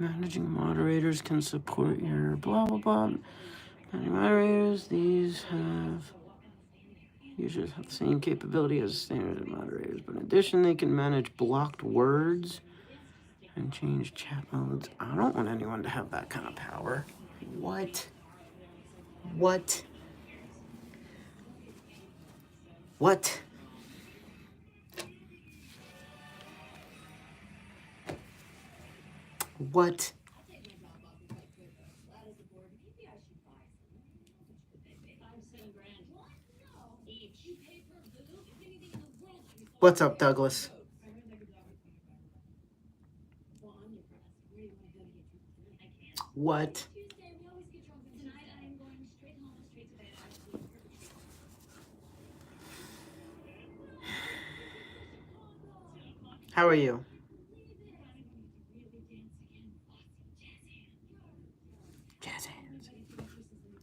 Managing moderators can support your blah, blah, blah. Managing moderators, these users have the same capability as standard moderators, but in addition, they can manage blocked words and change chat modes. I don't want anyone to have that kind of power. What? What? What? What? What's up, Douglas? What? How are you? Jazz hands.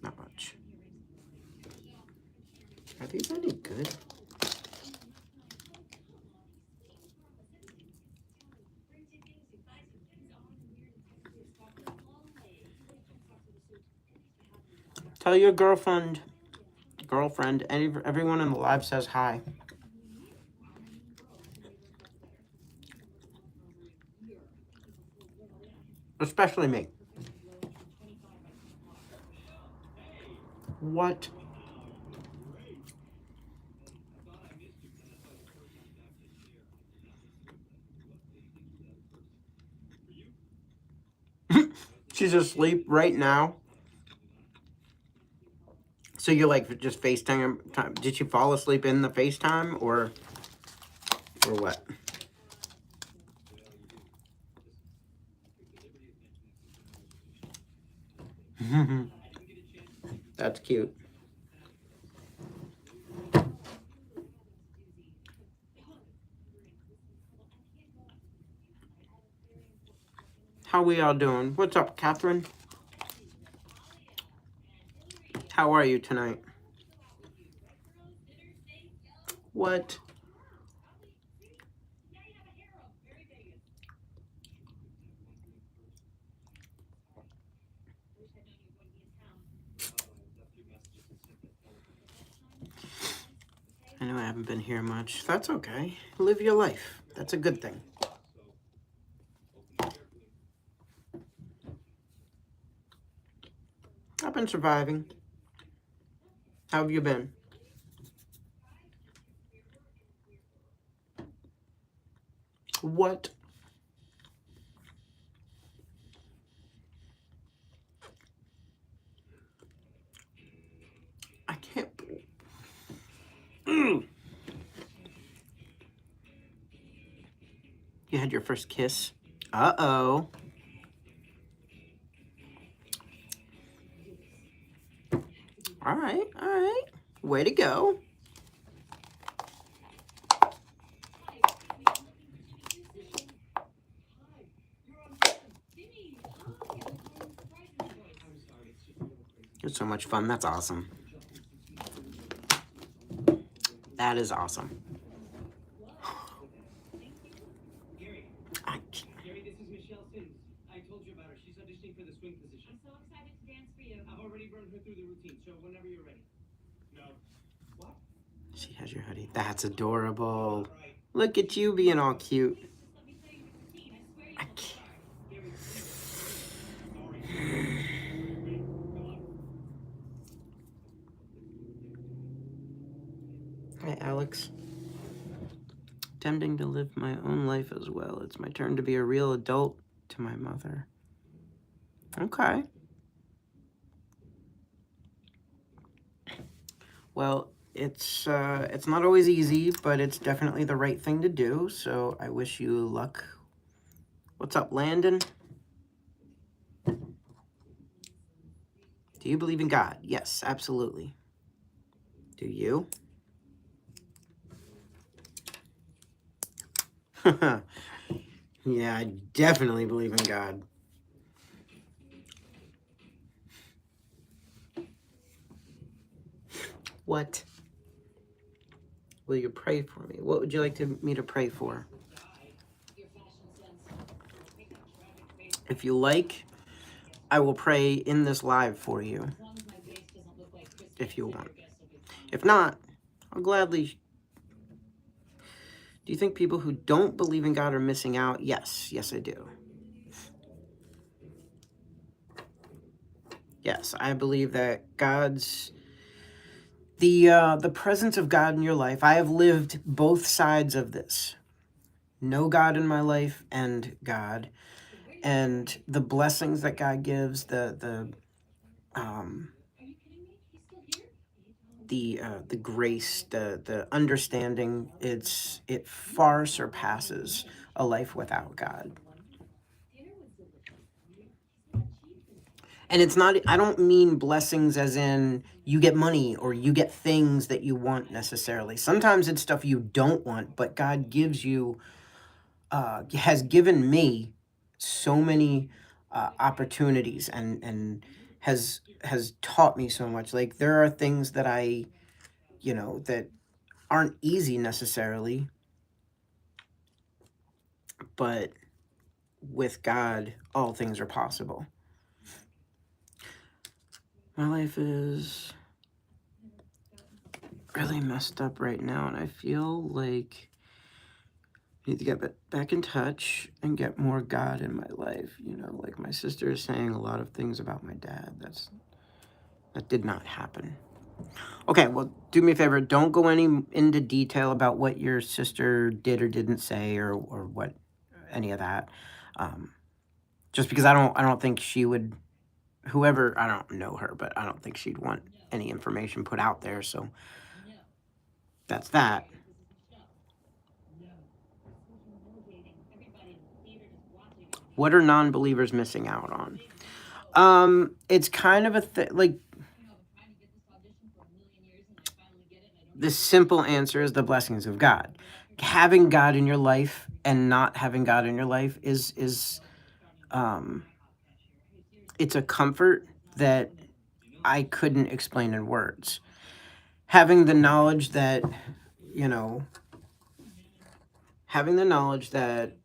Not much. Are these any good? Tell your girlfriend, everyone in the live says hi. Especially me. What? She's asleep right now. So you like just FaceTime? Did she fall asleep in the FaceTime or what? That's cute. How we all doing? What's up, Catherine? How are you tonight? What? I know I haven't been here much. That's okay. Live your life. That's a good thing. I've been surviving. How have you been? What? I can't. You had your first kiss? Uh-oh. All right, all right. Way to go. It's so much fun. That's awesome. That is awesome. Gary, this is Michelle Sims. I told you about her. She's auditioning for the swing position. I'm so excited to dance for you. I've already run her through the routine, so whenever you're ready. No. What? She has your hoodie. That's adorable. Look at you being all cute. I can't. Hi, Alex. Attempting to live my own life as well. It's my turn to be a real adult to my mother. Okay. Well, it's not always easy, but it's definitely the right thing to do, so I wish you luck. What's up, Landon? Do you believe in God? Yes, absolutely. Do you? Yeah, I definitely believe in God. What? Will you pray for me? What would you like me to pray for? If you like, I will pray in this live for you, if you want. If not, I'll gladly... Do you think people who don't believe in God are missing out? Yes. Yes, I do. Yes, I believe that the presence of God in your life, I have lived both sides of this. No God in my life and God. And the blessings that God gives, the grace, the understanding, it far surpasses a life without God. And it's not, I don't mean blessings as in you get money or you get things that you want necessarily. Sometimes it's stuff you don't want, but God gives you, has given me so many opportunities and has taught me so much. Like there are things that that aren't easy necessarily, but with God, all things are possible. My life is really messed up right now, and I feel like I need to get back in touch and get more God in my life. Like my sister is saying a lot of things about my dad. That did not happen. Okay, well, do me a favor. Don't go into detail about what your sister did or didn't say or what any of that. Just because I don't think she would, whoever, I don't know her, but I don't think she'd want any information put out there. So that's that. What are non-believers missing out on? It's kind of a like, the simple answer is the blessings of God. Having God in your life and not having God in your life is it's a comfort that I couldn't explain in words. Having the knowledge that, having the knowledge that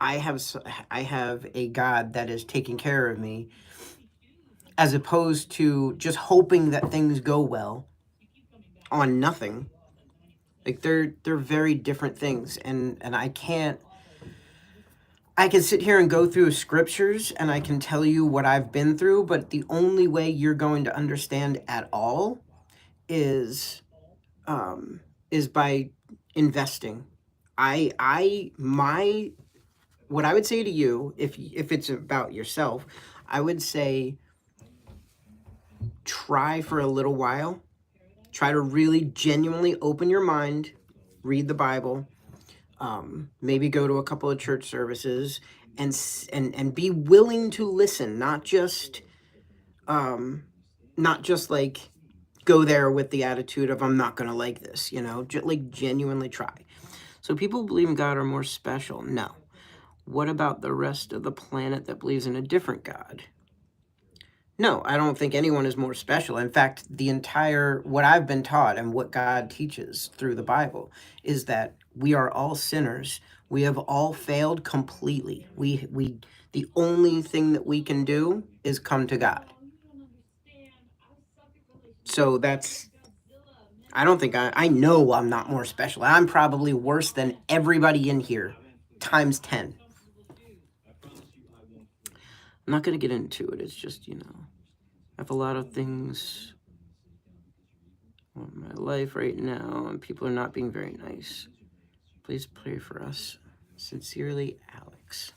I have a God that is taking care of me, as opposed to just hoping that things go well on nothing. Like they're very different things, and I can sit here and go through scriptures and I can tell you what I've been through, but the only way you're going to understand at all is by investing. What I would say to you, if it's about yourself, I would say try for a little while. Try to really genuinely open your mind, read the Bible, maybe go to a couple of church services, and be willing to listen, not just like go there with the attitude of I'm not gonna like this, like genuinely try. So people who believe in God are more special. No. What about the rest of the planet that believes in a different God? No, I don't think anyone is more special. In fact, what I've been taught and what God teaches through the Bible is that we are all sinners. We have all failed completely. The only thing that we can do is come to God. So I don't think I know I'm not more special. I'm probably worse than everybody in here, times 10. I'm not going to get into it. It's just, I have a lot of things on my life right now, and people are not being very nice. Please pray for us. Sincerely, Alex.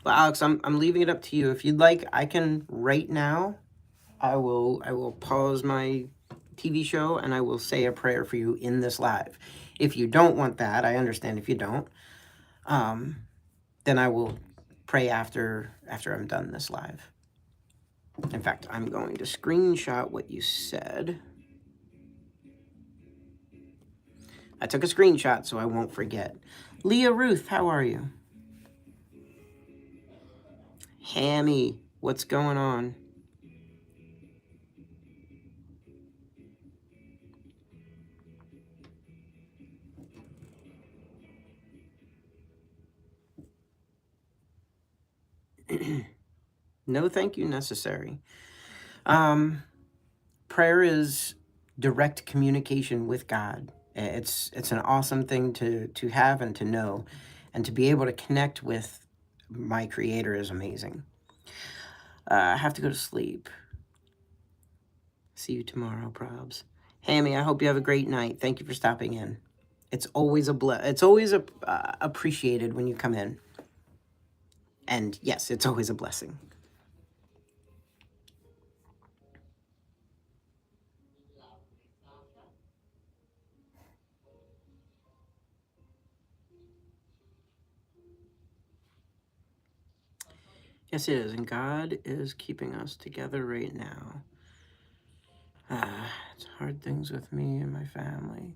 Well, Alex, I'm leaving it up to you. If you'd like, I can right now. I will pause my TV show and I will say a prayer for you in this live. If you don't want that, I understand if you don't. Then I will pray after I'm done this live. In fact, I'm going to screenshot what you said. I took a screenshot so I won't forget. Leah Ruth, how are you? Hammy, what's going on? No thank you necessary. Prayer is direct communication with God. It's an awesome thing to have and to know, and to be able to connect with my Creator is amazing. I have to go to sleep. See you tomorrow, probs. Hammy, I hope you have a great night. Thank you for stopping in. It's always appreciated when you come in. And yes, it's always a blessing. Yes, it is. And God is keeping us together right now. It's hard things with me and my family.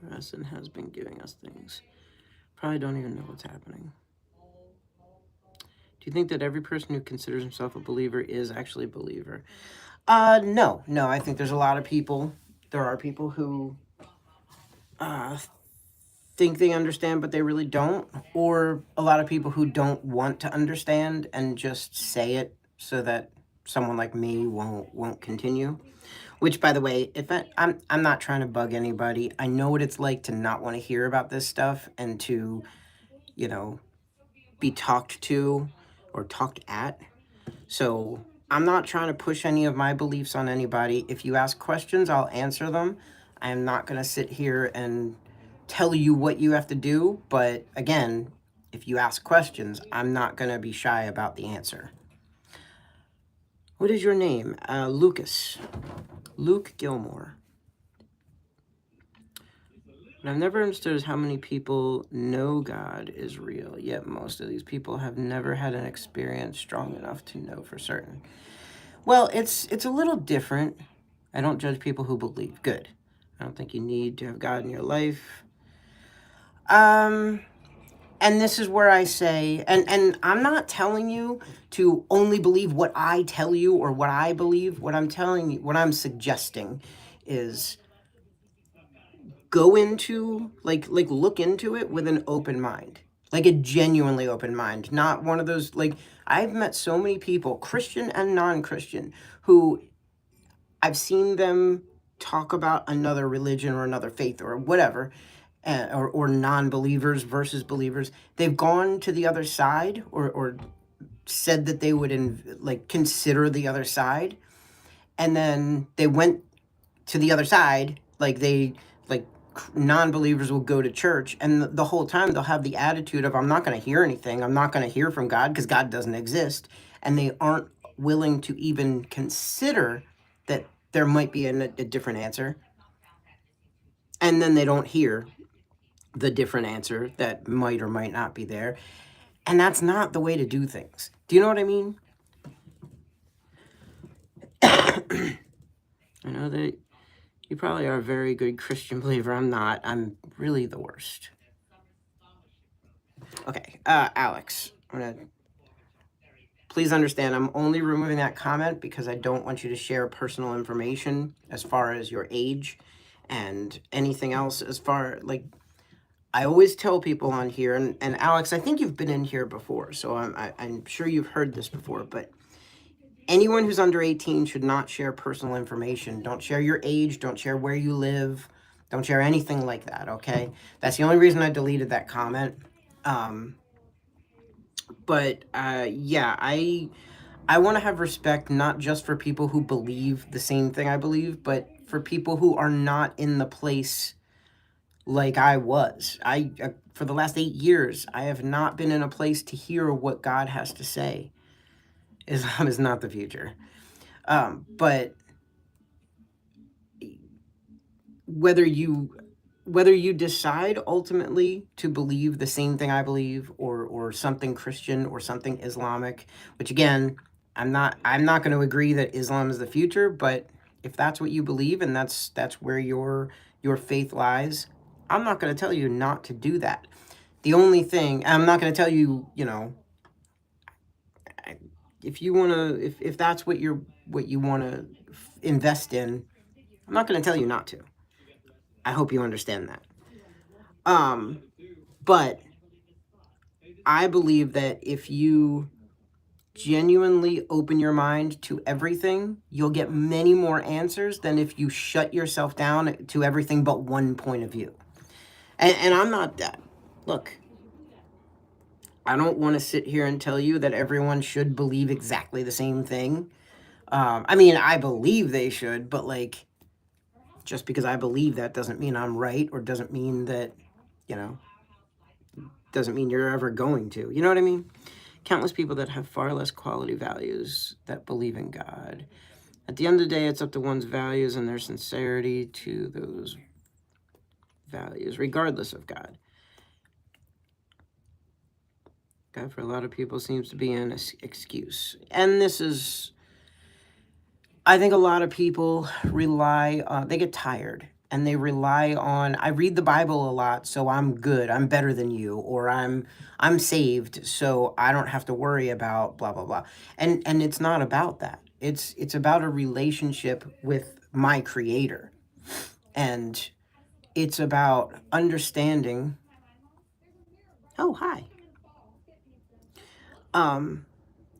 For us, and has been giving us things. Probably don't even know what's happening. Do you think that every person who considers himself a believer is actually a believer? No. I think there's a lot of people. There are people who think they understand, but they really don't. Or a lot of people who don't want to understand and just say it so that someone like me won't continue. Which, by the way, I'm not trying to bug anybody. I know what it's like to not want to hear about this stuff and to, you know, be talked to or talked at. So I'm not trying to push any of my beliefs on anybody. If you ask questions, I'll answer them. I am not going to sit here and tell you what you have to do. But again, if you ask questions, I'm not going to be shy about the answer. What is your name? Lucas. Luke Gilmore. What I've never understood is how many people know God is real, yet most of these people have never had an experience strong enough to know for certain. Well, it's a little different. I don't judge people who believe. Good. I don't think you need to have God in your life. And this is where I say, and I'm not telling you to only believe what I tell you or what I believe. What I'm telling you, what I'm suggesting is go into look into it with an open mind, like a genuinely open mind, not one of those, like, I've met so many people, Christian and non-Christian, who I've seen them talk about another religion or another faith or whatever, or non-believers versus believers. They've gone to the other side, or said that they would consider the other side, and then they went to the other side, like non-believers will go to church, and the whole time they'll have the attitude of, I'm not going to hear anything, I'm not going to hear from God because God doesn't exist, and they aren't willing to even consider that there might be a different answer, and then they don't hear the different answer that might or might not be there, and that's not the way to do things. Do you know what I mean? I know that you probably are a very good Christian believer. I'm not. I'm really the worst. Okay, Alex, please understand, I'm only removing that comment because I don't want you to share personal information as far as your age and anything else as far, like, I always tell people on here, and Alex, I think you've been in here before, so I'm sure you've heard this before, but anyone who's under 18 should not share personal information. Don't share your age, don't share where you live, don't share anything like that, okay? That's the only reason I deleted that comment. But yeah, I want to have respect not just for people who believe the same thing I believe, but for people who are not in the place like I was. For the last 8 years, I have not been in a place to hear what God has to say. Islam is not the future. But whether you decide ultimately to believe the same thing I believe, or something Christian or something Islamic, which again, I'm not going to agree that Islam is the future, but if that's what you believe and that's where your faith lies, I'm not going to tell you not to do that. The only thing, I'm not going to tell you, if you want to, if that's what you want to invest in, I'm not going to tell you not to. I hope you understand that. But I believe that if you genuinely open your mind to everything, you'll get many more answers than if you shut yourself down to everything but one point of view. And I'm not that. Look, I don't want to sit here and tell you that everyone should believe exactly the same thing. I mean, I believe they should, but like, just because I believe that doesn't mean I'm right, or doesn't mean that, you know, doesn't mean you're ever going to. You know what I mean? Countless people that have far less quality values that believe in God. At the end of the day, it's up to one's values and their sincerity to those values, regardless of God. God, for a lot of people, seems to be an excuse. And this is, I think a lot of people rely on, they get tired and they rely on, I read the Bible a lot, so I'm good, I'm better than you, or I'm saved, so I don't have to worry about blah blah blah. And it's not about that. It's about a relationship with my creator. And it's about understanding. Oh, hi.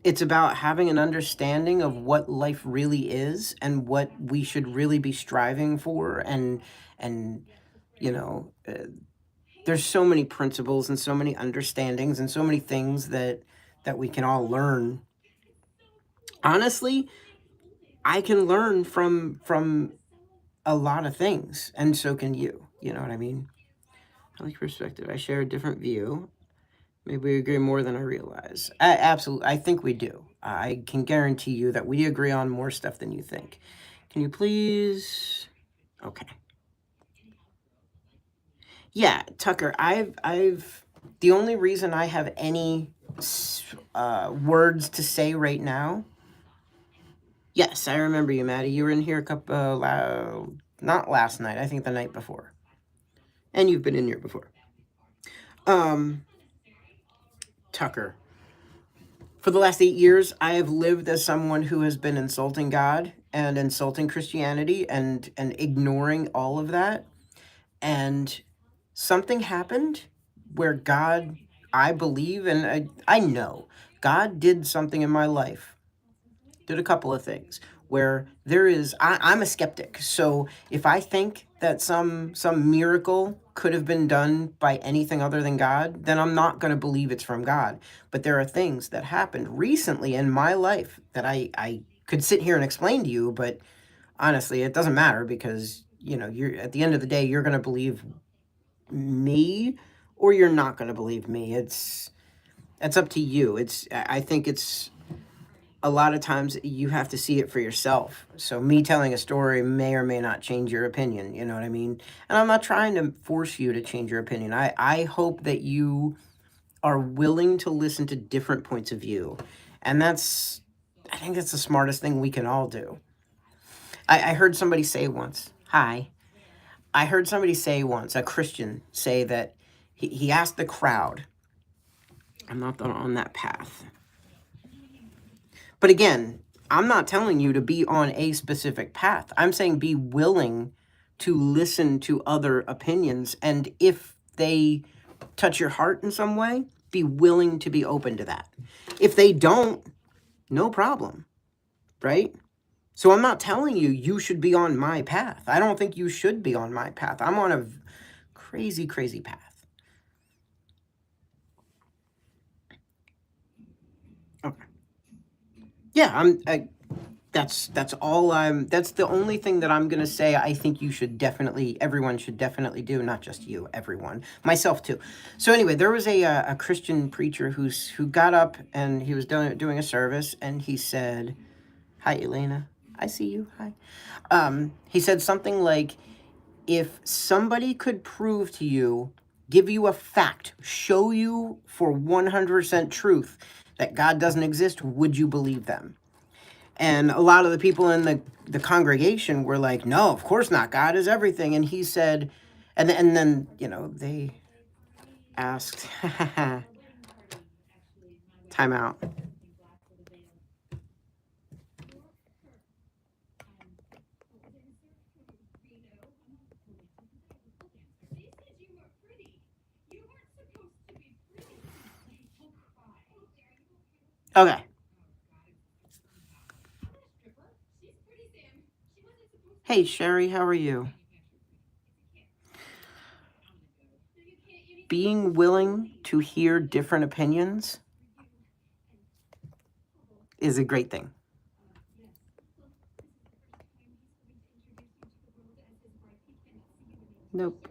It's about having an understanding of what life really is and what we should really be striving for. And you know, there's so many principles and so many understandings and so many things that we can all learn. Honestly, I can learn from a lot of things, and so can you. You know what I mean? I like perspective. I share a different view. Maybe we agree more than I realize. Absolutely, I think we do. I can guarantee you that we agree on more stuff than you think. Can you please? Okay. Yeah, Tucker. I've. The only reason I have any words to say right now. Yes, I remember you, Maddie. You were in here a couple. Not last night. I think the night before. And you've been in here before. Um, Tucker. For the last 8 years, I have lived as someone who has been insulting God and insulting Christianity and ignoring all of that. And something happened where God, I believe, and I know, God did something in my life, did a couple of things where I'm a skeptic. So if I think that some miracle could have been done by anything other than God, then I'm not going to believe it's from God. But there are things that happened recently in my life that I could sit here and explain to you, but honestly, it doesn't matter because, you're at the end of the day, you're going to believe me or you're not going to believe me. It's up to you. I think it's a lot of times you have to see it for yourself. So me telling a story may or may not change your opinion. You know what I mean? And I'm not trying to force you to change your opinion. I hope that you are willing to listen to different points of view. And I think that's the smartest thing we can all do. I heard somebody say once, hi. I heard somebody say once, a Christian say that he asked the crowd, I'm not on that path. But again, I'm not telling you to be on a specific path. I'm saying be willing to listen to other opinions. And if they touch your heart in some way, be willing to be open to that. If they don't, no problem, right? So I'm not telling you you should be on my path. I don't think you should be on my path. I'm on a crazy, crazy path. Okay. Yeah, that's the only thing that I'm going to say. I think everyone should definitely do, not just you, everyone, myself too. So anyway, there was a Christian preacher who got up and he was doing a service and he said, hi, Elena, I see you. Hi. He said something like, if somebody could prove to you, give you a fact, show you for 100% truth that God doesn't exist, would you believe them? And a lot of the people in the congregation were like, no, of course not. God is everything. And he said, and then, they asked, time out. Okay. Hey, Sherry, how are you? Being willing to hear different opinions is a great thing. Nope.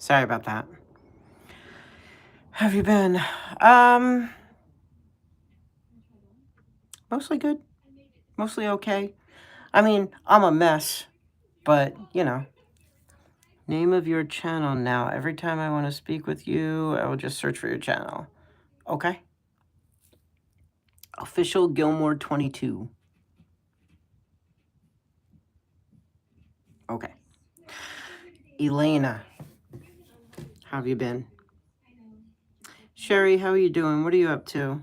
Sorry about that. How have you been? Mostly good. Mostly okay. I mean, I'm a mess, but, you know. Name of your channel now. Every time I want to speak with you, I will just search for your channel. Okay. Official Gilmore 22. Okay. Elena, how have you been? Sherry, how are you doing? What are you up to?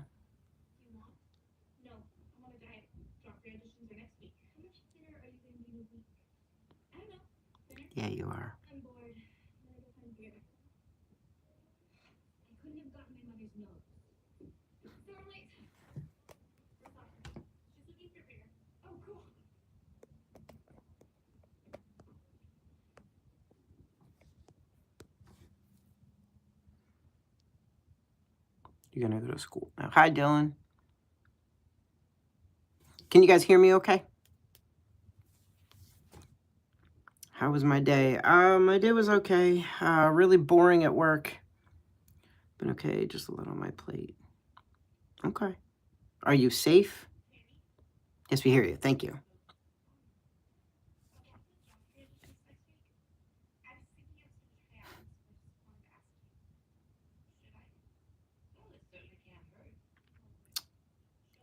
Yeah, you are. You're gonna go to school now. Hi, Dylan. Can you guys hear me okay? How was my day? My day was okay. Really boring at work. But okay, just a lot on my plate. Okay. Are you safe? Yes, we hear you. Thank you.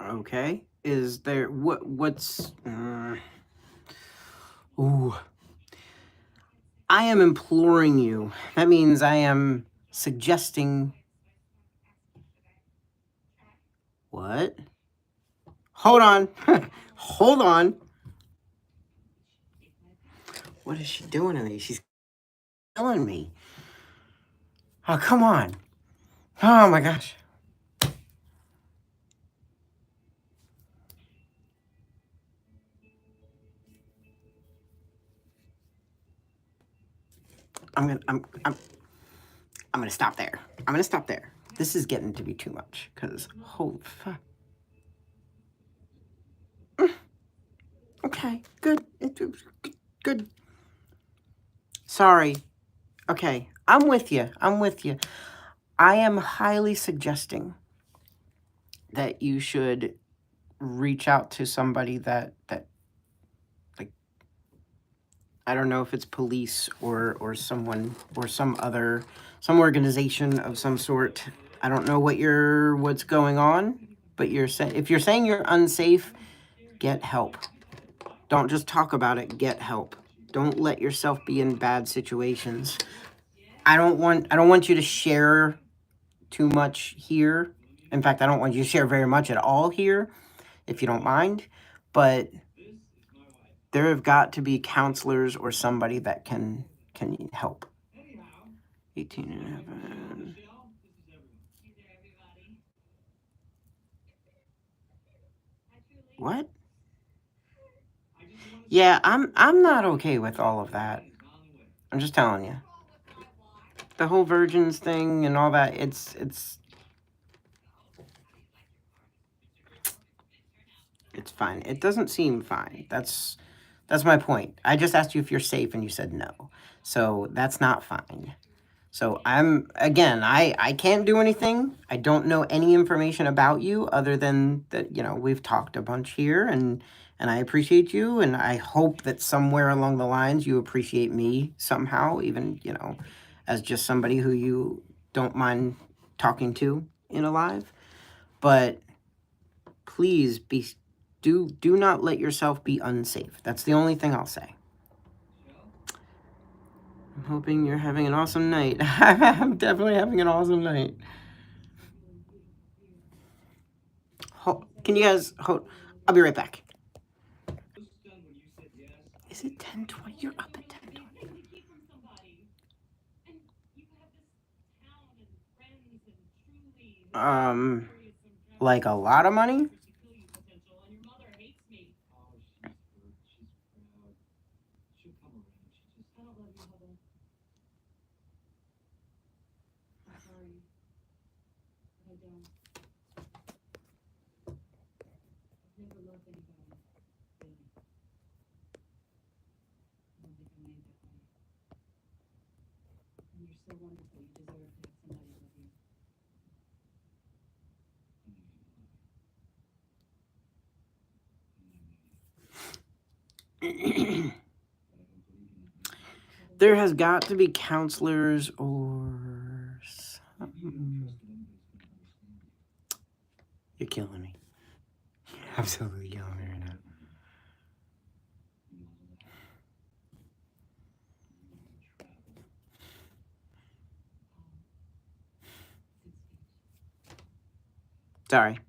Okay. Is there what's ooh. I am imploring you. That means I am suggesting what? Hold on. Hold on. What is she doing to me? She's killing me. Oh, come on. Oh my gosh. I'm gonna stop there. I'm gonna stop there. This is getting to be too much, because holy fuck. Okay, good. Good. Sorry. Okay, I'm with you. I'm with you. I am highly suggesting that you should reach out to somebody that like, I don't know if it's police or someone or some organization of some sort. I don't know what's going on, but if you're saying you're unsafe, get help. Don't just talk about it, get help. Don't let yourself be in bad situations. I don't want you to share too much here. In fact, I don't want you to share very much at all here, if you don't mind. But there have got to be counselors or somebody that can help. 18 and a half. What? Yeah, I'm not okay with all of that. I'm just telling you. The whole virgins thing and all that, it's fine. It doesn't seem fine. That's my point. I just asked you if you're safe and you said no. So that's not fine. So I can't do anything. I don't know any information about you other than that, we've talked a bunch here and I appreciate you and I hope that somewhere along the lines you appreciate me somehow, even, as just somebody who you don't mind talking to in a live. But please do not let yourself be unsafe. That's the only thing I'll say. I'm hoping you're having an awesome night. I'm definitely having an awesome night. Can you guys hold? I'll be right back. Is it 10:20? You're up at 10:20. Like a lot of money? There has got to be counselors or something. You're killing me. Absolutely killing me right now. Sorry.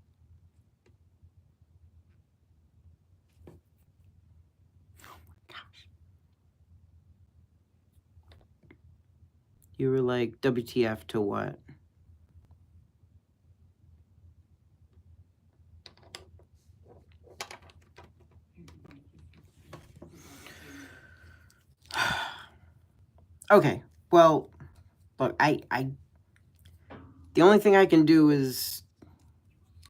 You were like, WTF to what? Okay, well, look, the only thing I can do is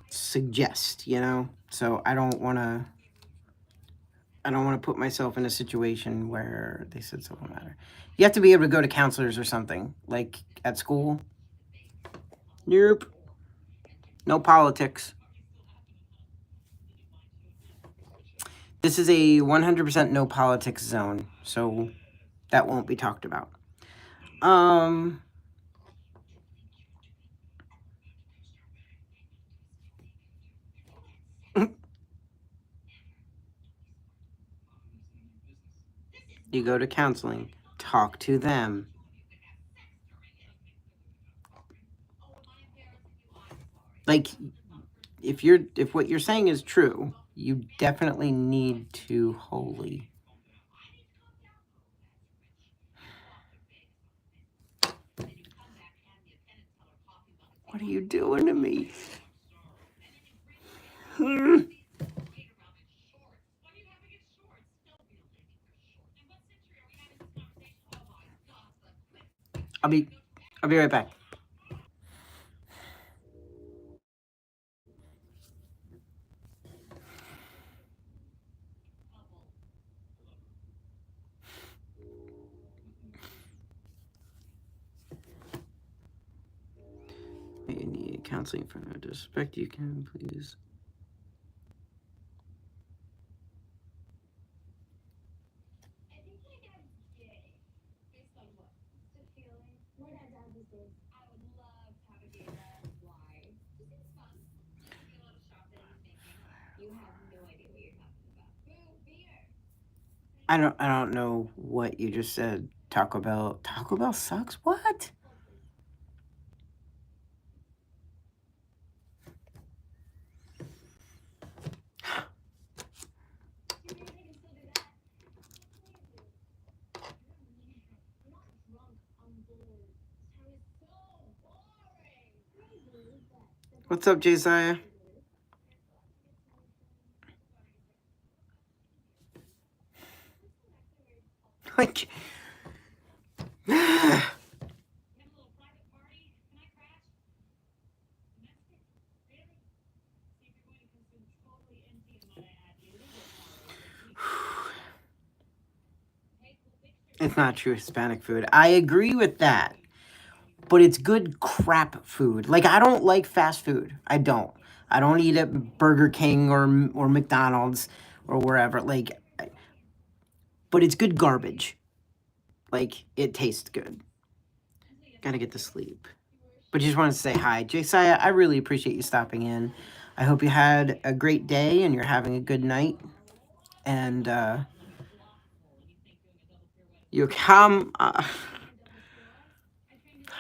suggest, you know? So I don't want to put myself in a situation where they said so won't matter. You have to be able to go to counselors or something, like at school. Nope. No politics. This is a 100% no politics zone, so that won't be talked about. You go to counseling, talk to them. Like, if what you're saying is true, you definitely need to wholly. What are you doing to me? I'll be right back. You need counseling for no disrespect. You can please. I don't know what you just said. Taco Bell. Taco Bell sucks? What? What's up, Josiah? Like, it's not true Hispanic food. I agree with that. But it's good crap food. Like, I don't like fast food. I don't. I don't eat at Burger King or McDonald's or wherever. Like, but it's good garbage. Like, it tastes good. Gotta get to sleep. But just wanted to say hi. Josiah, I really appreciate you stopping in. I hope you had a great day and you're having a good night. And You come. I'm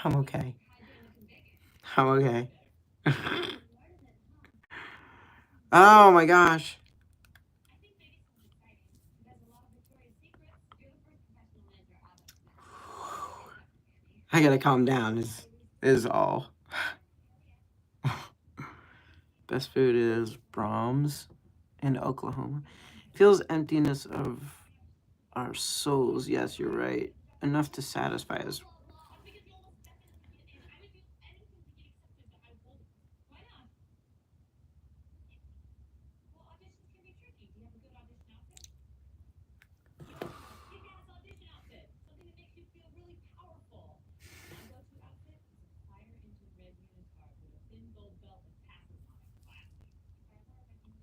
okay. I'm okay. Oh my gosh. I gotta calm down. Is all. Best food is Brahms in Oklahoma. Feels emptiness of our souls. Yes, you're right. Enough to satisfy us.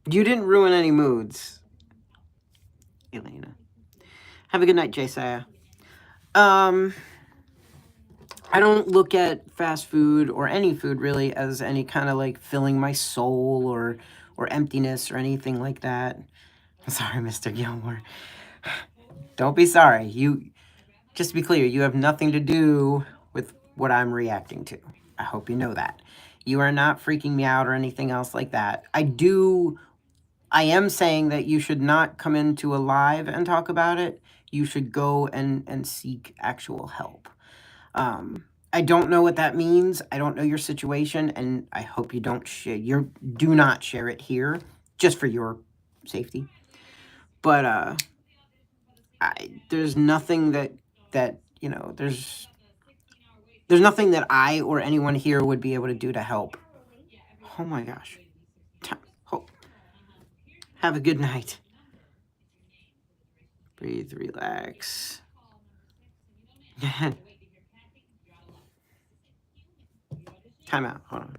You didn't ruin any moods, Elena. Have a good night, Jasiah. I don't look at fast food or any food really as any kind of like filling my soul or emptiness or anything like that. Sorry, Mr. Gilmore. Don't be sorry. Just to be clear, you have nothing to do with what I'm reacting to. I hope you know that. You are not freaking me out or anything else like that. I am saying that you should not come into a live and talk about it. You should go and seek actual help. I don't know what that means. I don't know your situation, and I hope you don't do not share it here, just for your safety. But there's nothing that there's nothing that I or anyone here would be able to do to help. Oh my gosh. Have a good night. Breathe, relax. Time out. Hold on.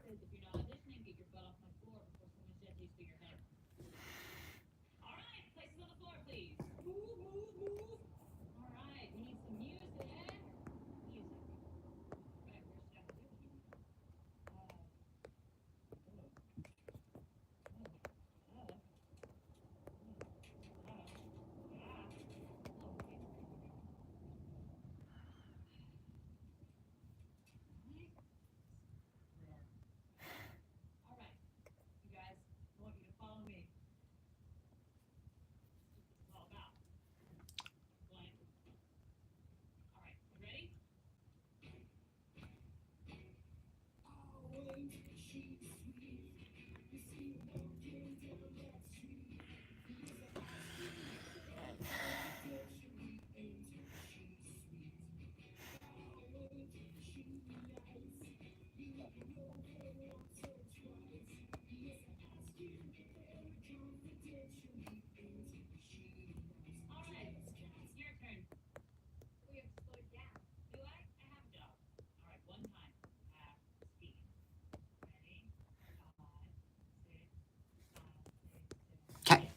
Okay.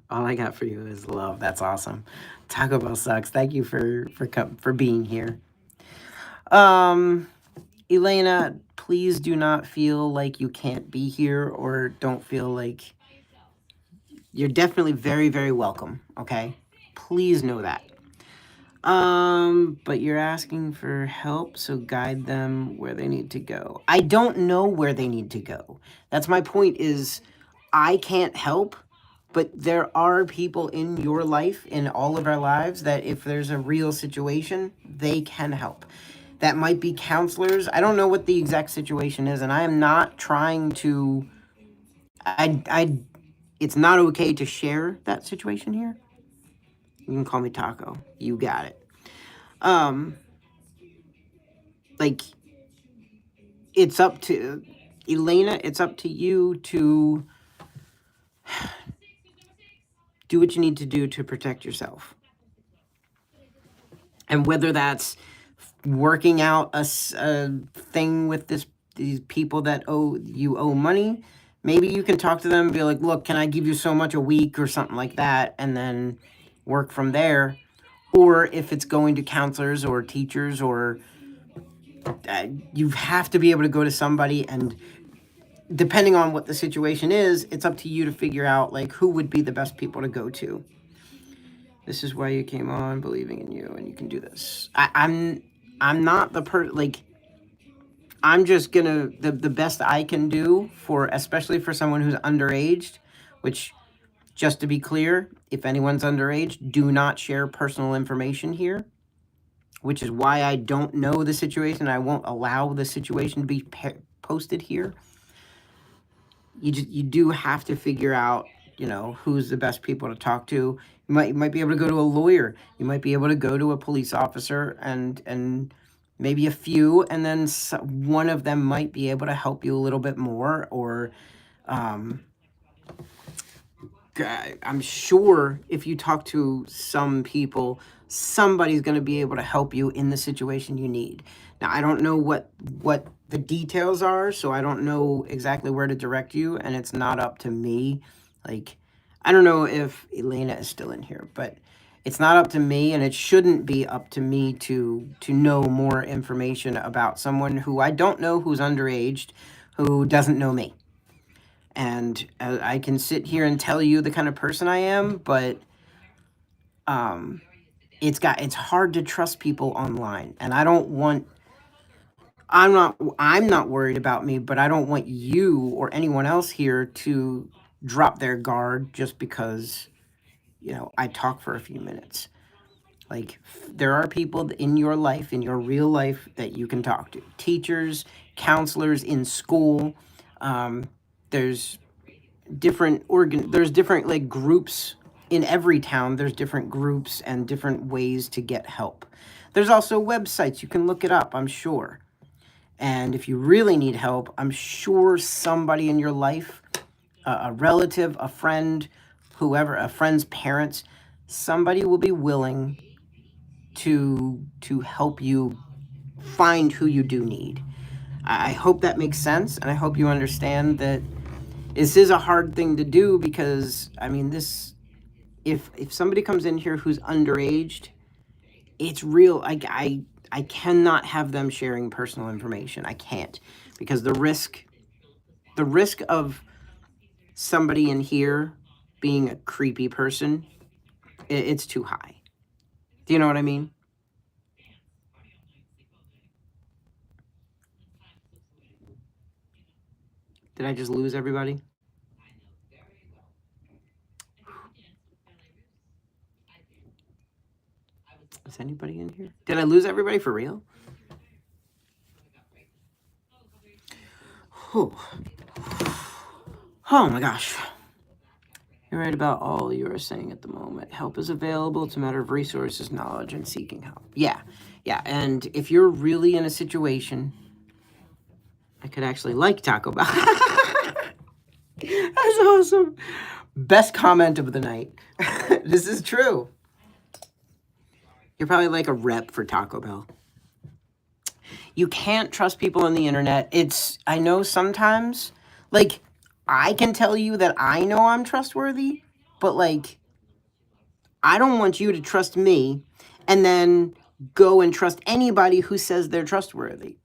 All I got for you is love. That's awesome. Taco Bell sucks. Thank you for being here. Elena, please do not feel like you can't be here or don't feel like you're definitely very, very welcome. Okay, please know that. But you're asking for help, so guide them where they need to go. I don't know where they need to go. That's my point. Is I can't help. But there are people in your life, in all of our lives, that if there's a real situation, they can help. That might be counselors. I don't know what the exact situation is, and I am not trying to. It's not okay to share that situation here. You can call me Taco. You got it. Like, it's up to Elena. It's up to you to do what you need to do to protect yourself. And whether that's working out a thing with these people that owe money, maybe you can talk to them and be like, look, can I give you so much a week or something like that, and then work from there. or if it's going to counselors or teachers, or you have to be able to go to somebody, and depending on what the situation is, it's up to you to figure out like who would be the best people to go to. This is why you came on, believing in you, and you can do this. I'm not the I'm just gonna the best I can do for, especially for someone who's underage, which, just to be clear, if anyone's underage, do not share personal information here, which is why I don't know the situation. I won't allow the situation to be posted here. You do have to figure out, who's the best people to talk to. You might be able to go to a lawyer. You might be able to go to a police officer, and maybe a few, and then one of them might be able to help you a little bit more. Or I'm sure if you talk to some people, somebody's going to be able to help you in the situation you need. Now, I don't know what the details are, so I don't know exactly where to direct you, and it's not up to me. Like, I don't know if Elena is still in here, but it's not up to me, and it shouldn't be up to me to know more information about someone who I don't know, who's underage, who doesn't know me. And I can sit here and tell you the kind of person I am, but it's hard to trust people online, and I'm not worried about me, but I don't want you or anyone else here to drop their guard just because I talk for a few minutes. Like, there are people in your life, in your real life, that you can talk to. Teachers, counselors in school. There's different like groups in every town. There's different groups and different ways to get help. There's also websites. You can look it up, I'm sure. And if you really need help, I'm sure somebody in your life, a relative, a friend, whoever, a friend's parents, somebody will be willing to help you find who you do need. I hope that makes sense, and I hope you understand that this is a hard thing to do, because if somebody comes in here who's underaged, it's real. I cannot have them sharing personal information. I can't, because the risk of somebody in here being a creepy person, it's too high. Do you know what I mean? Did I just lose everybody? Is anybody in here? Did I lose everybody for real? Oh, oh my gosh. You're right about all you are saying at the moment. Help is available. It's a matter of resources, knowledge, and seeking help. Yeah. And if you're really in a situation, I could actually like Taco Bell. That's awesome. Best comment of the night. This is true. You're probably like a rep for Taco Bell. You can't trust people on the internet. I know sometimes, like, I can tell you that I know I'm trustworthy, but like, I don't want you to trust me and then go and trust anybody who says they're trustworthy.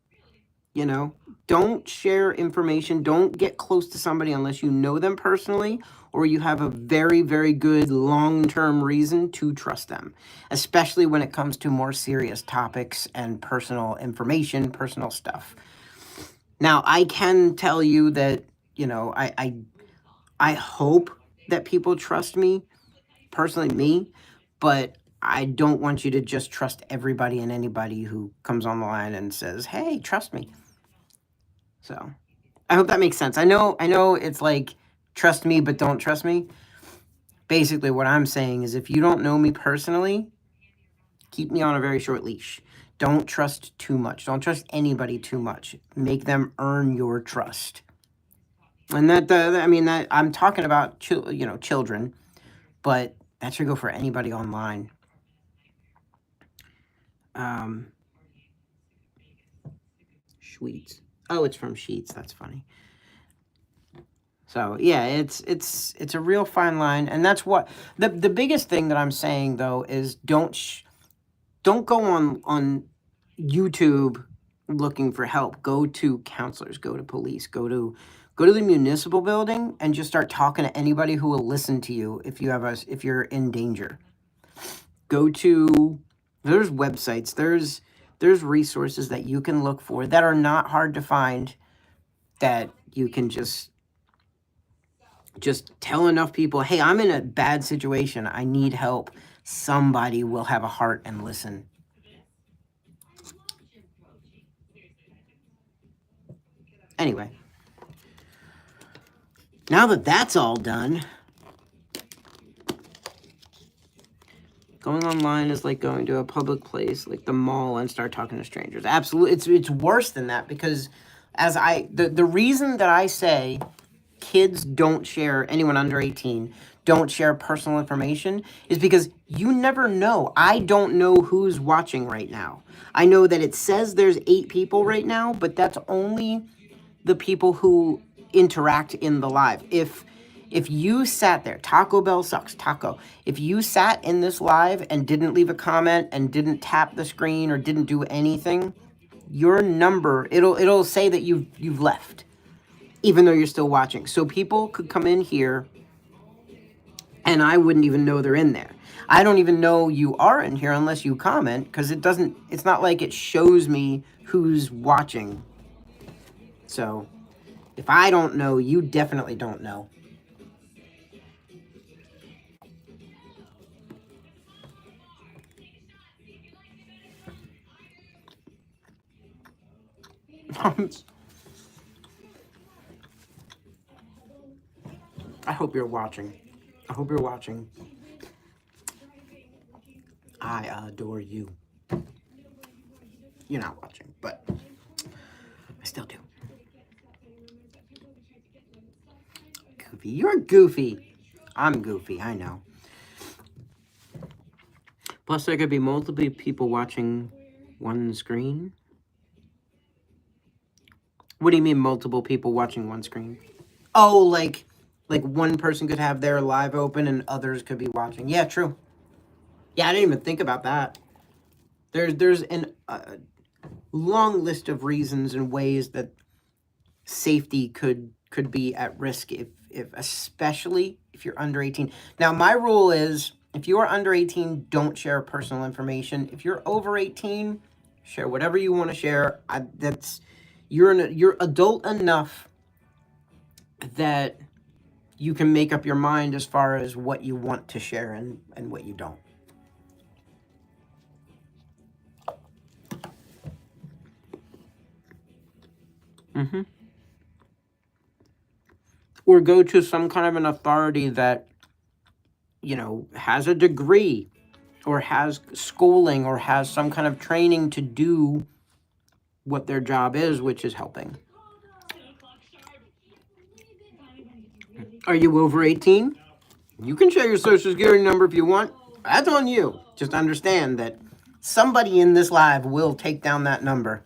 Don't share information. Don't get close to somebody unless you know them personally, or you have a very, very good long-term reason to trust them, especially when it comes to more serious topics and personal information, personal stuff. Now, I can tell you that, I hope that people trust me, personally me, but I don't want you to just trust everybody and anybody who comes on the line and says, hey, trust me. So I hope that makes sense. I know it's like, trust me, but don't trust me. Basically, what I'm saying is, if you don't know me personally, keep me on a very short leash. Don't trust too much. Don't trust anybody too much. Make them earn your trust. And that I'm talking about, children, but that should go for anybody online. Sheets. Oh, it's from Sheets. That's funny. So yeah, it's a real fine line, and that's what the biggest thing that I'm saying though is, don't don't go on YouTube looking for help. Go to counselors, go to police, go to the municipal building and just start talking to anybody who will listen to you if you're in danger. Go to there's websites, there's resources that you can look for that are not hard to find, that you can just tell enough people, hey, I'm in a bad situation, I need help. Somebody will have a heart and listen. Anyway, now that that's all done, going online is like going to a public place like the mall and start talking to strangers. Absolutely, it's worse than that, because the reason that I say kids don't share, anyone under 18 don't share personal information, is because you never know. I don't know who's watching right now. I know that it says there's 8 people right now, but that's only the people who interact in the live. If you sat there, Taco Bell sucks, Taco. If you sat in this live and didn't leave a comment and didn't tap the screen or didn't do anything, your number, it'll say that you've left, even though you're still watching. So people could come in here and I wouldn't even know they're in there. I don't even know you are in here unless you comment, because it's not like it shows me who's watching. So if I don't know, you definitely don't know. I hope you're watching. I hope you're watching. I adore you. You're not watching, but I still do. Goofy. You're goofy. I'm goofy, I know. Plus, there could be multiple people watching one screen. What do you mean multiple people watching one screen? Oh, like one person could have their live open and others could be watching. Yeah, true. Yeah, I didn't even think about that. There's a long list of reasons and ways that safety could be at risk if especially if you're under 18. Now, my rule is if you are under 18, don't share personal information. If you're over 18, share whatever you want to share. You're adult enough that you can make up your mind as far as what you want to share and what you don't. Mm-hmm. Or go to some kind of an authority that, has a degree or has schooling or has some kind of training to do what their job is, which is helping. Are you over 18? You can share your social security number if you want. That's on you. Just understand that somebody in this live will take down that number.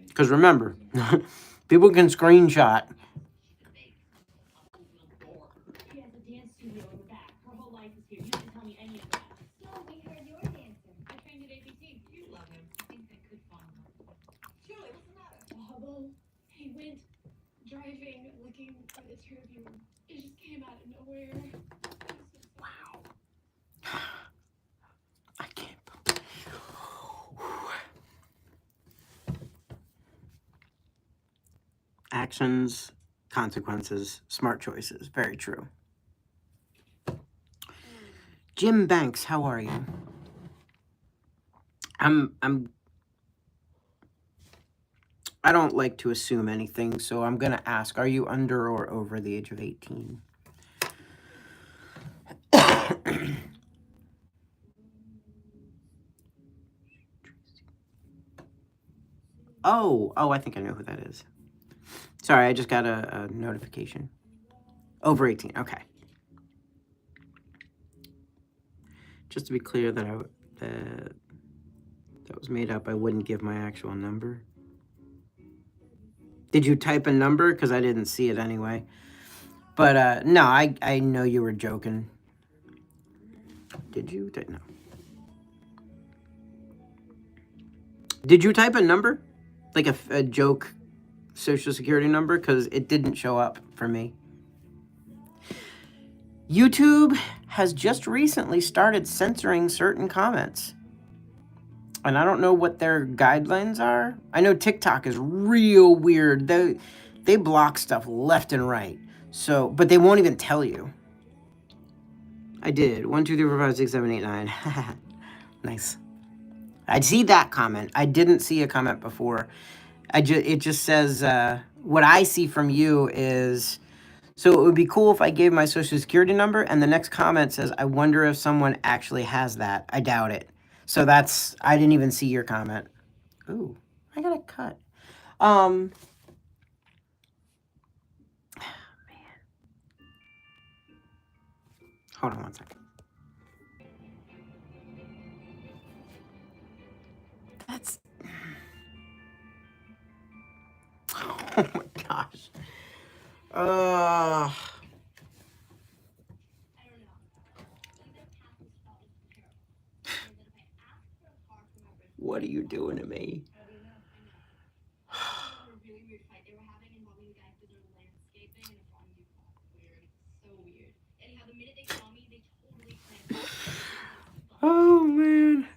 Because remember, people can screenshot. Driving, looking for the two of you. It just came out of nowhere. Wow. I can't. Actions, consequences, smart choices. Very true. Jim Banks, how are you? I don't like to assume anything, so I'm gonna ask, are you under or over the age of 18? Oh, I think I know who that is. Sorry, I just got a notification. Over 18, okay. Just to be clear that was made up, I wouldn't give my actual number. Did you type a number? Because I didn't see it anyway. But no, I know you were joking. Did you? No. Did you type a number? Like a joke social security number? Because it didn't show up for me. YouTube has just recently started censoring certain comments. And I don't know what their guidelines are. I know TikTok is real weird. They block stuff left and right. So, but they won't even tell you. I did. 1, 2, 3, 4, 5, 6, 7, 8, 9. Nice. I see that comment. I didn't see a comment before. It just says what I see from you is, so it would be cool if I gave my social security number, and the next comment says, I wonder if someone actually has that. I doubt it. So I didn't even see your comment. Ooh, I got a cut. Man. Hold on one second. That's, oh my gosh. What are you doing to me? Oh man.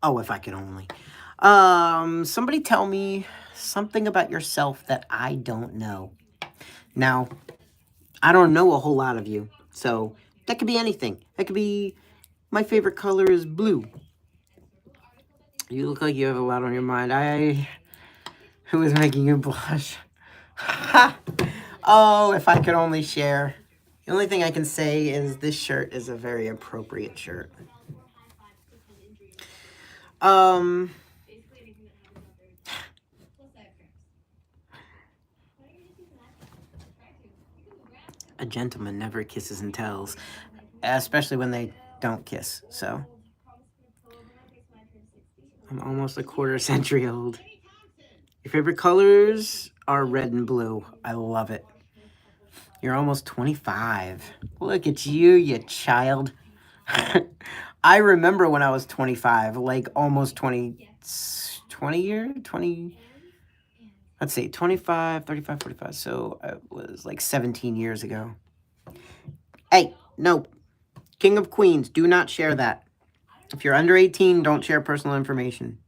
Oh, if I could only. Somebody tell me something about yourself that I don't know. Now, I don't know a whole lot of you, so that could be anything. That could be, my favorite color is blue. You look like you have a lot on your mind. Who is making you blush? Oh, if I could only share. The only thing I can say is this shirt is a very appropriate shirt. A gentleman never kisses and tells, especially when they don't kiss, so. I'm almost a quarter century old. Your favorite colors are red and blue. I love it. You're almost 25. Look at you, you child. I remember when I was 25, like almost 20 years, 20, let's see, 25, 35, 45. So it was like 17 years ago. Hey, no. King of Queens, do not share that. If you're under 18, don't share personal information.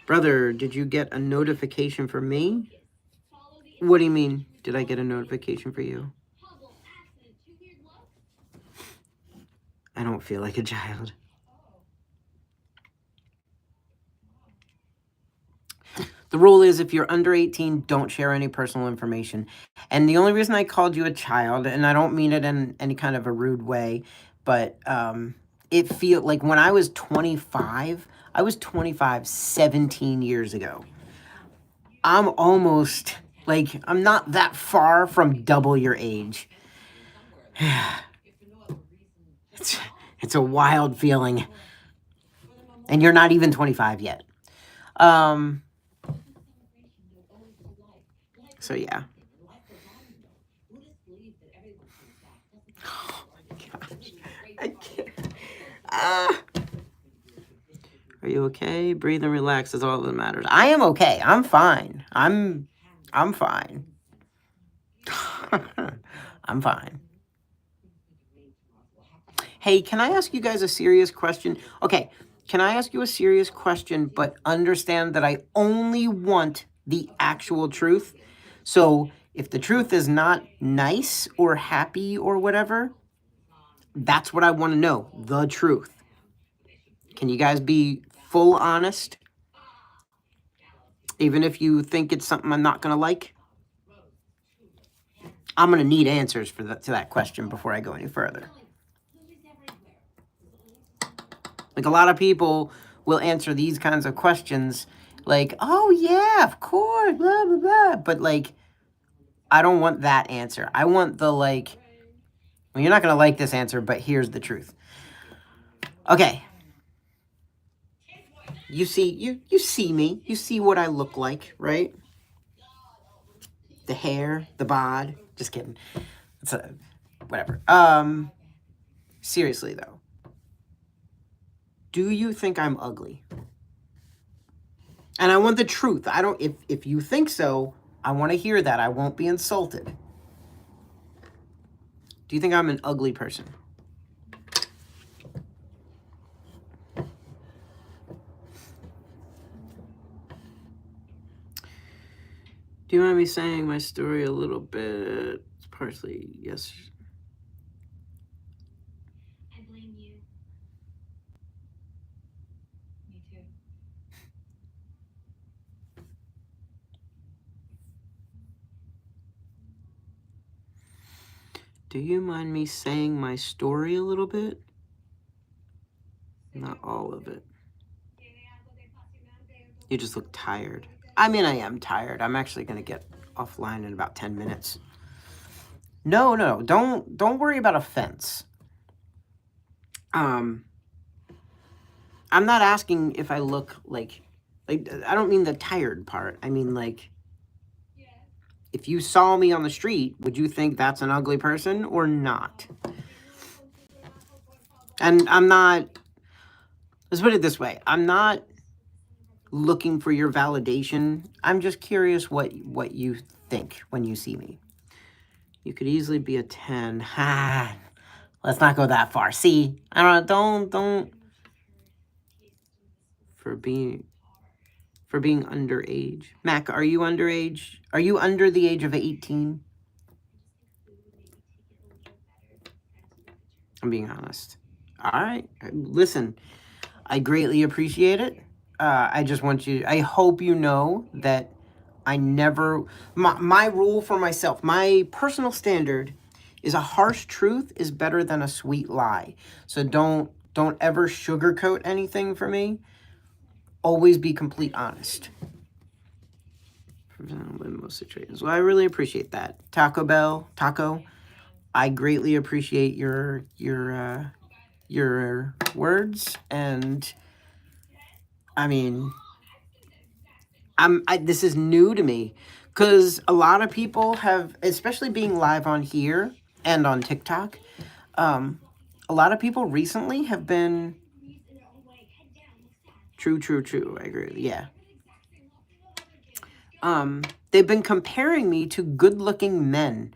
Brother, did you get a notification for me? What do you mean? Did I get a notification for you? I don't feel like a child. The rule is if you're under 18, don't share any personal information. And the only reason I called you a child, and I don't mean it in any kind of a rude way, but it feels like when I was 25, 17 years ago. I'm almost, like, I'm not that far from double your age. It's a wild feeling. And you're not even 25 yet. So yeah. Oh my gosh. I can't. Are you okay? Breathe and relax is all that matters. I am okay. I'm fine. I'm fine. I'm fine. Hey, can I ask you guys a serious question? Okay, can I ask you a serious question, but understand that I only want the actual truth? So if the truth is not nice or happy or whatever, that's what I want to know, the truth. Can you guys be full honest? Even if you think it's something I'm not going to like? I'm going to need answers to that question before I go any further. Like, a lot of people will answer these kinds of questions like, oh, yeah, of course, blah, blah, blah. But, like, I don't want that answer. I want the, like, Well, you're not going to like this answer, but here's the truth. Okay. You see me. You see what I look like, right? The hair, the bod. Just kidding. It's whatever. Seriously though. Do you think I'm ugly? And I want the truth. I don't if you think so, I want to hear that. I won't be insulted. Do you think I'm an ugly person? Do you mind me saying my story a little bit? It's partially yes. I blame you. Me too. Do you mind me saying my story a little bit? Not all of it. You just look tired. I mean, I am tired. I'm actually going to get offline in about 10 minutes. No. Don't worry about offense. I'm not asking if I look like I don't mean the tired part. I mean like if you saw me on the street, would you think that's an ugly person or not? And I'm not, let's put it this way. I'm not looking for your validation. I'm just curious what you think when you see me. You could easily be a 10. Ha. Let's not go that far. See? I don't for being underage. Mac, are you underage? Are you under the age of 18? I'm being honest. All right. Listen, I greatly appreciate it. I just want you, I hope you know that I never, my rule for myself, my personal standard is a harsh truth is better than a sweet lie. So don't ever sugarcoat anything for me. Always be complete honest. In most situations. Well, I really appreciate that. Taco, I greatly appreciate your words, and I mean, this is new to me because a lot of people have, especially being live on here and on TikTok, a lot of people recently have been true. I agree. Yeah. They've been comparing me to good-looking men.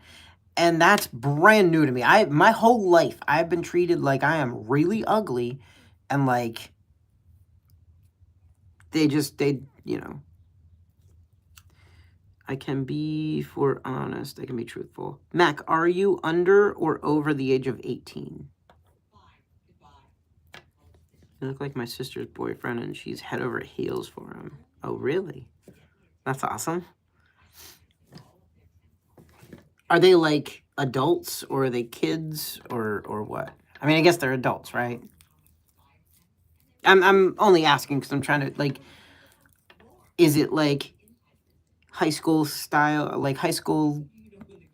And that's brand new to me. My whole life, I've been treated like I am really ugly. And like, they, you know. I can be, for honest, I can be truthful. Mac, are you under or over the age of 18? You look like my sister's boyfriend and she's head over heels for him. Oh, really? That's awesome. Are they like adults or are they kids or what? I mean, I guess they're adults, right? I'm only asking because I'm trying to like, is it like high school style, like high school,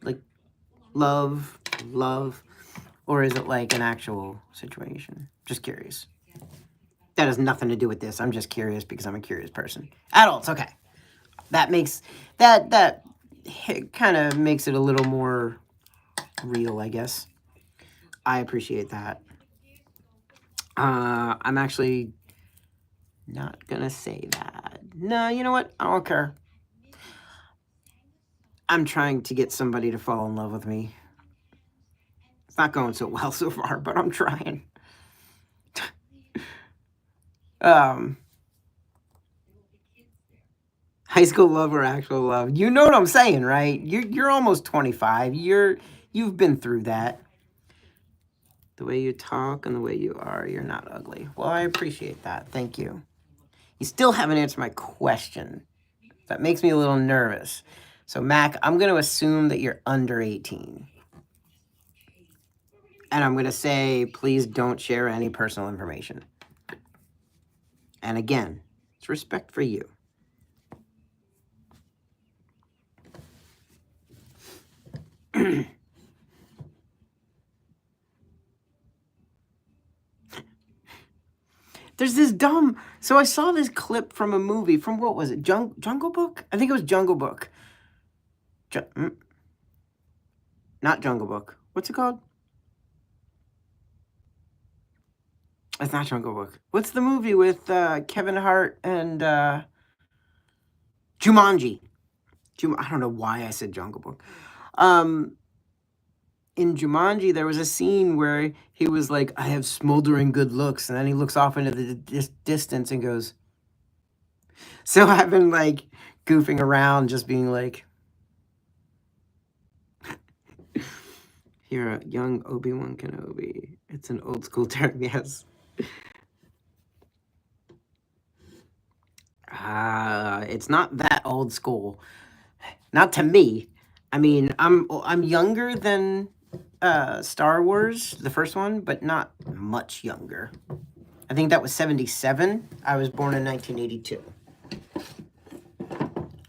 like love, or is it like an actual situation? Just curious. That has nothing to do with this. I'm just curious because I'm a curious person. Adults, okay. That makes that kind of makes it a little more real, I guess. I appreciate that. I'm actually not gonna say that. No, you know what? I don't care. I'm trying to get somebody to fall in love with me. It's not going so well so far, but I'm trying. High school love or actual love? You know what I'm saying, right? You're almost 25. You've been through that. The way you talk and the way you are, you're not ugly. Well, I appreciate that. Thank you. You still haven't answered my question. That makes me a little nervous. So, Mac, I'm going to assume that you're under 18. And I'm going to say, please don't share any personal information. And again, it's respect for you. There's this dumb. So I saw this clip from a movie from what was it? Jungle Book? I think it was Jungle Book. Not Jungle Book. What's it called? It's not Jungle Book. What's the movie with Kevin Hart and Jumanji? I don't know why I said Jungle Book. In Jumanji, there was a scene where he was like, I have smoldering good looks. And then he looks off into the distance and goes. So I've been like goofing around, just being like, you're a young Obi-Wan Kenobi. It's an old school term, yes. It's not that old school. Not to me. I mean, I'm younger than Star Wars, the first one, but not much younger. I think that was 77. I was born in 1982.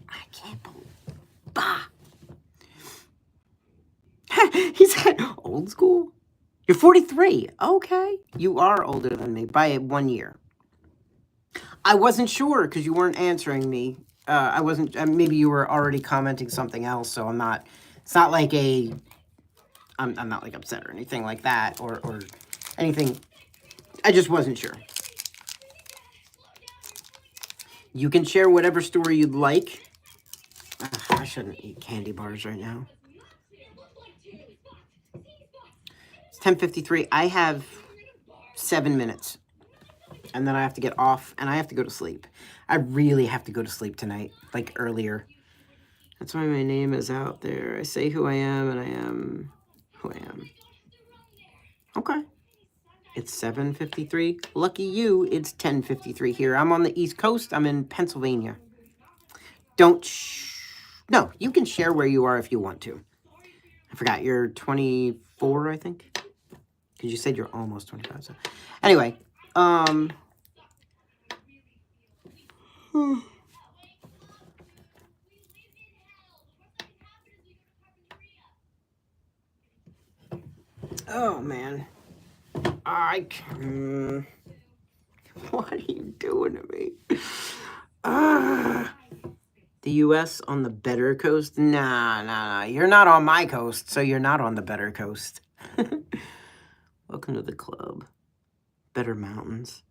I can't believe. Bah. He said, old school? You're 43. Okay. You are older than me by 1 year. I wasn't sure because you weren't answering me. I wasn't, maybe you were already commenting something else, so I'm not, it's not like I'm not like upset or anything like that or anything. I just wasn't sure. You can share whatever story you'd like. I shouldn't eat candy bars right now. It's 10:53. I have 7 minutes. And then I have to get off, and I have to go to sleep. I really have to go to sleep tonight, like earlier. That's why my name is out there. I say who I am, and I am who I am. Okay. It's 7:53. Lucky you, it's 10:53 here. I'm on the East Coast. I'm in Pennsylvania. No, you can share where you are if you want to. I forgot, you're 24, I think? Because you said you're almost 25. So. Anyway, oh, man. What are you doing to me? The U.S. on the better coast? Nah. You're not on my coast, so you're not on the better coast. Welcome to the club. Better mountains.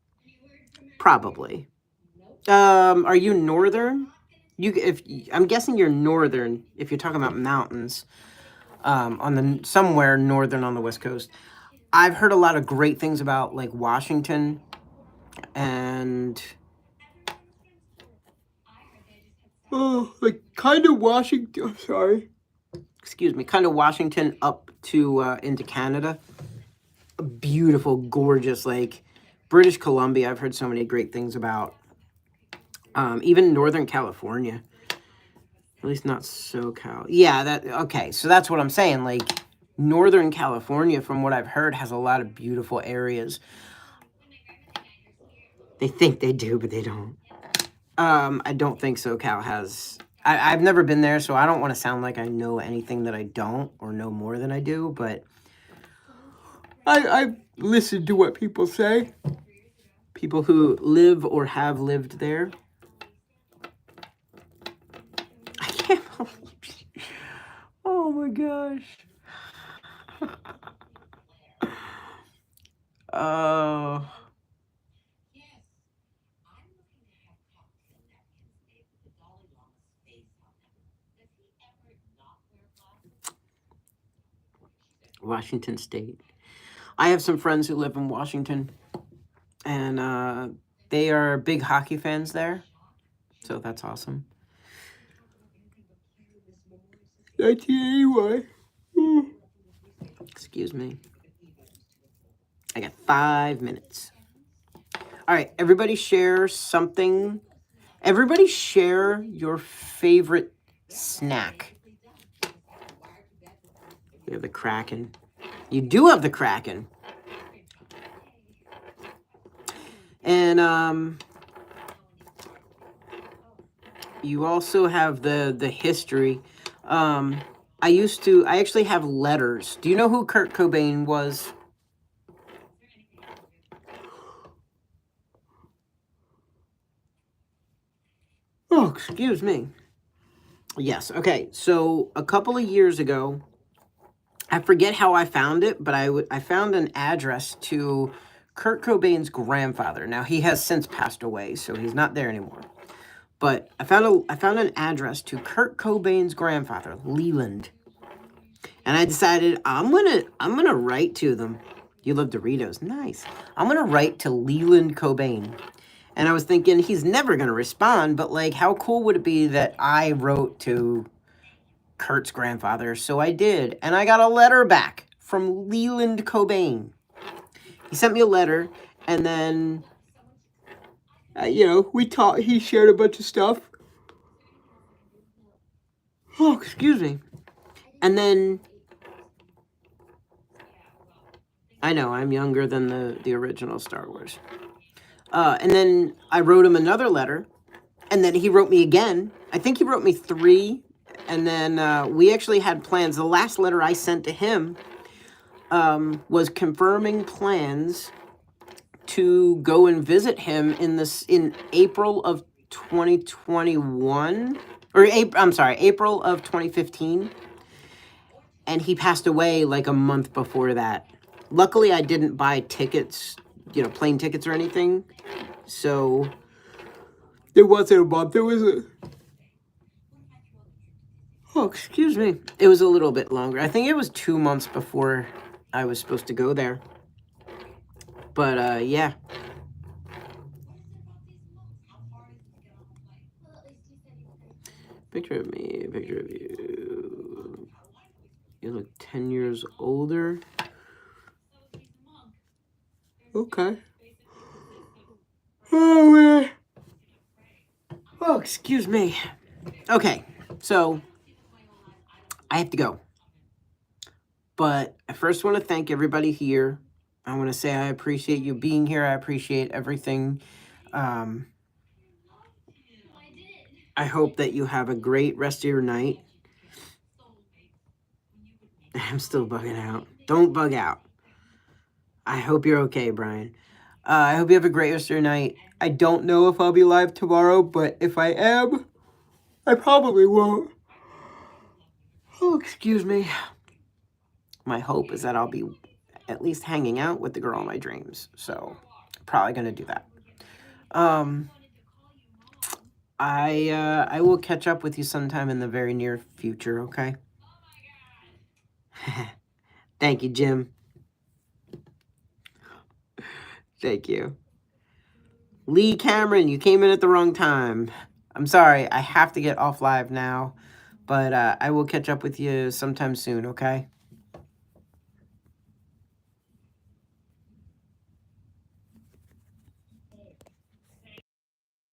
Probably. Are you northern? I'm guessing you're northern if you're talking about mountains. Somewhere northern on the West Coast. I've heard a lot of great things about like Washington and like kind of Washington. I'm sorry. Excuse me. Kind of Washington up to into Canada. Beautiful, gorgeous, like British Columbia. I've heard so many great things about. Even Northern California. At least not SoCal. Yeah, okay. So that's what I'm saying. Like Northern California, from what I've heard, has a lot of beautiful areas. They think they do, but they don't. I don't think SoCal has. I've never been there, so I don't want to sound like I know anything that I don't or know more than I do, but I've listened to what people say. People who live or have lived there. I can't believe you. Oh my gosh. Washington State. I have some friends who live in Washington, and they are big hockey fans there, so that's awesome. 1981. Excuse me. I got 5 minutes. All right, everybody share something. Everybody share your favorite snack. We have the Kraken. You do have the Kraken. And you also have the history. I actually have letters. Do you know who Kurt Cobain was? Oh, excuse me. Yes, okay. So a couple of years ago, I forget how I found it, but I found an address to Kurt Cobain's grandfather. Now he has since passed away, so he's not there anymore. But I found an address to Kurt Cobain's grandfather, Leland. And I decided I'm gonna write to them. You love Doritos, nice. I'm gonna write to Leland Cobain. And I was thinking he's never gonna respond, but like, how cool would it be that I wrote to Kurt's grandfather? So I did, and I got a letter back from Leland Cobain. He sent me a letter, and then, we talked. He shared a bunch of stuff. Oh, excuse me. And then, I know I'm younger than the original Star Wars. And then I wrote him another letter, and then he wrote me again. I think he wrote me 3, and then we actually had plans. The last letter I sent to him was confirming plans to go and visit him in April of 2021, or April of 2015. And he passed away like a month before that. Luckily, I didn't buy tickets, plane tickets or anything. So there wasn't a month. There was a... Oh, excuse me. It was a little bit longer. I think it was 2 months before I was supposed to go there. But, yeah. Picture of me, picture of you. You look 10 years older. Okay. Oh, man. Oh, excuse me. Okay, so I have to go. But I first want to thank everybody here. I want to say I appreciate you being here. I appreciate everything. I hope that you have a great rest of your night. I'm still bugging out. Don't bug out. I hope you're okay, Brian. I hope you have a great rest of your night. I don't know if I'll be live tomorrow, but if I am, I probably won't. Oh, excuse me. My hope is that I'll be at least hanging out with the girl in my dreams. So, probably going to do that. I will catch up with you sometime in the very near future, okay? Thank you, Jim. Thank you. Lee Cameron, you came in at the wrong time. I'm sorry, I have to get off live now. But I will catch up with you sometime soon, okay?